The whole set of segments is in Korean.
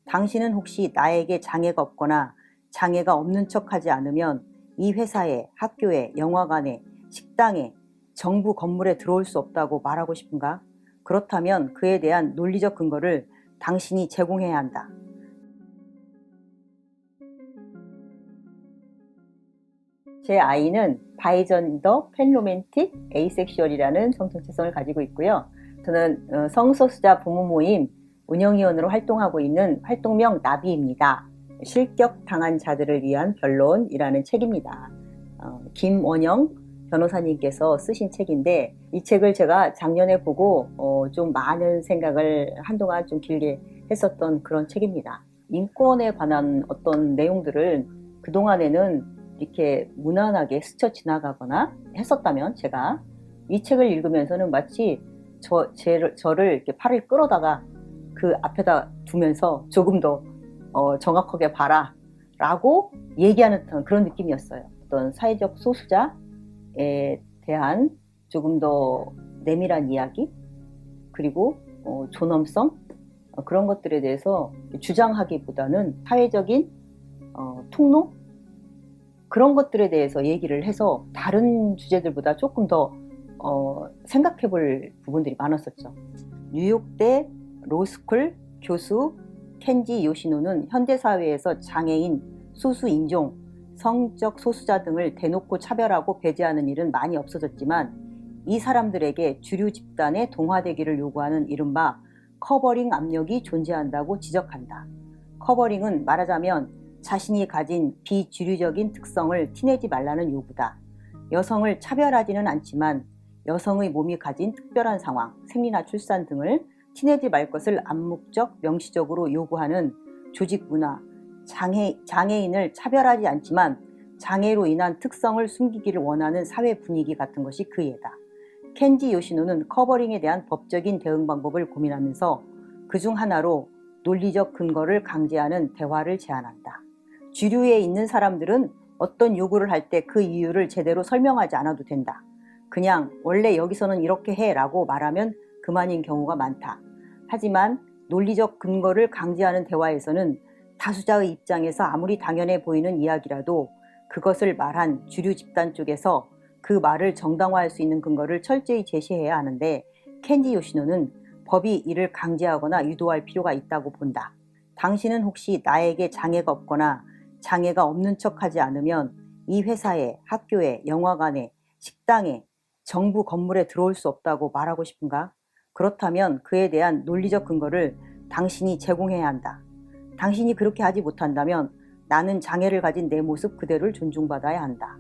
당신은 혹시 나에게 장애가 없거나 장애가 없는 척하지 않으면 이 회사에, 학교에, 영화관에, 식당에, 정부 건물에 들어올 수 없다고 말하고 싶은가? 그렇다면 그에 대한 논리적 근거를 당신이 제공해야 한다. 제 아이는 바이전더, 팬로맨틱, 에이섹슈얼이라는 성정체성을 가지고 있고요. 저는 성소수자 부모 모임 운영위원으로 활동하고 있는 활동명 나비입니다. 실격당한 자들을 위한 변론이라는 책입니다. 김원영 변호사님께서 쓰신 책인데, 이 책을 제가 작년에 보고 좀 많은 생각을 한동안 좀 길게 했었던 그런 책입니다. 인권에 관한 어떤 내용들을 그동안에는 이렇게 무난하게 스쳐 지나가거나 했었다면, 제가 이 책을 읽으면서는 마치 저를 이렇게 팔을 끌어다가 그 앞에다 두면서 조금 더 정확하게 봐라 라고 얘기하는 듯한 그런 느낌이었어요. 어떤 사회적 소수자에 대한 조금 더 내밀한 이야기, 그리고 존엄성, 그런 것들에 대해서 주장하기보다는 사회적인 통로, 그런 것들에 대해서 얘기를 해서 다른 주제들보다 조금 더 생각해 볼 부분들이 많았었죠. 뉴욕대 로스쿨 교수 켄지 요시노는 현대사회에서 장애인, 소수인종, 성적 소수자 등을 대놓고 차별하고 배제하는 일은 많이 없어졌지만, 이 사람들에게 주류 집단에 동화되기를 요구하는 이른바 커버링 압력이 존재한다고 지적한다. 커버링은 말하자면 자신이 가진 비주류적인 특성을 티내지 말라는 요구다. 여성을 차별하지는 않지만 여성의 몸이 가진 특별한 상황, 생리나 출산 등을 티내지 말 것을 암묵적, 명시적으로 요구하는 조직 문화, 장애인을 차별하지 않지만 장애로 인한 특성을 숨기기를 원하는 사회 분위기 같은 것이 그 예다. 켄지 요시노는 커버링에 대한 법적인 대응 방법을 고민하면서 그중 하나로 논리적 근거를 강제하는 대화를 제안한다. 주류에 있는 사람들은 어떤 요구를 할 때 그 이유를 제대로 설명하지 않아도 된다. 그냥 원래 여기서는 이렇게 해 라고 말하면 그만인 경우가 많다. 하지만 논리적 근거를 강제하는 대화에서는 다수자의 입장에서 아무리 당연해 보이는 이야기라도 그것을 말한 주류 집단 쪽에서 그 말을 정당화할 수 있는 근거를 철저히 제시해야 하는데, 켄지 요시노는 법이 이를 강제하거나 유도할 필요가 있다고 본다. 당신은 혹시 나에게 장애가 없거나 장애가 없는 척하지 않으면 이 회사에, 학교에, 영화관에, 식당에, 정부 건물에 들어올 수 없다고 말하고 싶은가? 그렇다면 그에 대한 논리적 근거를 당신이 제공해야 한다. 당신이 그렇게 하지 못한다면 나는 장애를 가진 내 모습 그대로를 존중받아야 한다.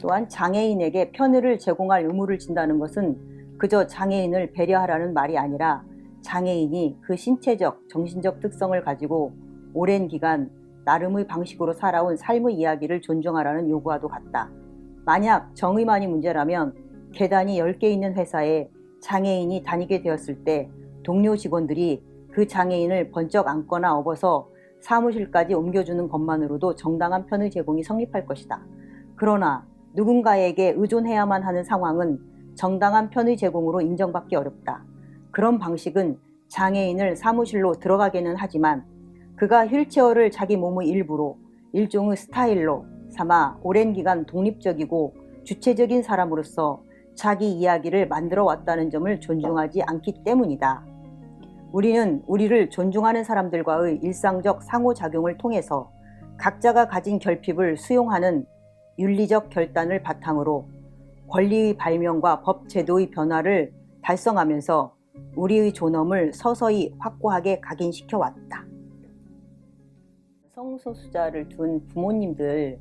또한 장애인에게 편의를 제공할 의무를 진다는 것은 그저 장애인을 배려하라는 말이 아니라 장애인이 그 신체적, 정신적 특성을 가지고 오랜 기간 나름의 방식으로 살아온 삶의 이야기를 존중하라는 요구와도 같다. 만약 정의만이 문제라면 계단이 10개 있는 회사에 장애인이 다니게 되었을 때 동료 직원들이 그 장애인을 번쩍 안거나 업어서 사무실까지 옮겨주는 것만으로도 정당한 편의 제공이 성립할 것이다. 그러나 누군가에게 의존해야만 하는 상황은 정당한 편의 제공으로 인정받기 어렵다. 그런 방식은 장애인을 사무실로 들어가게는 하지만 그가 휠체어를 자기 몸의 일부로, 일종의 스타일로 삼아 오랜 기간 독립적이고 주체적인 사람으로서 자기 이야기를 만들어 왔다는 점을 존중하지 않기 때문이다. 우리는 우리를 존중하는 사람들과의 일상적 상호작용을 통해서 각자가 가진 결핍을 수용하는 윤리적 결단을 바탕으로 권리의 발명과 법 제도의 변화를 달성하면서 우리의 존엄을 서서히 확고하게 각인시켜 왔다. 성소수자를 둔 부모님들이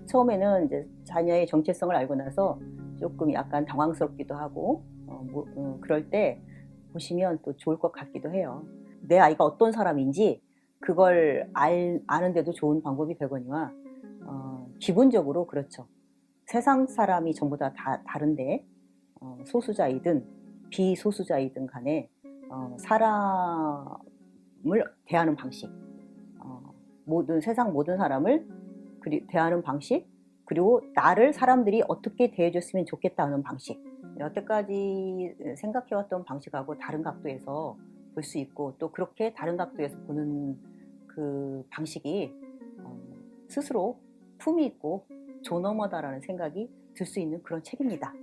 처음에는 이제 자녀의 정체성을 알고 나서 조금 약간 당황스럽기도 하고 그럴 때 보시면 또 좋을 것 같기도 해요. 내 아이가 어떤 사람인지 그걸 아는데도 좋은 방법이 되거니와 기본적으로 그렇죠. 세상 사람이 전부 다 다른데 소수자이든 비소수자이든 간에 사람을 대하는 방식, 세상 모든 사람을 대하는 방식, 그리고 나를 사람들이 어떻게 대해줬으면 좋겠다 하는 방식, 여태까지 생각해왔던 방식하고 다른 각도에서 볼 수 있고 또 그렇게 다른 각도에서 보는 그 방식이 스스로 품위 있고 존엄하다라는 생각이 들 수 있는 그런 책입니다.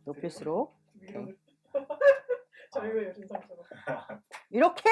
높일수록 이렇게?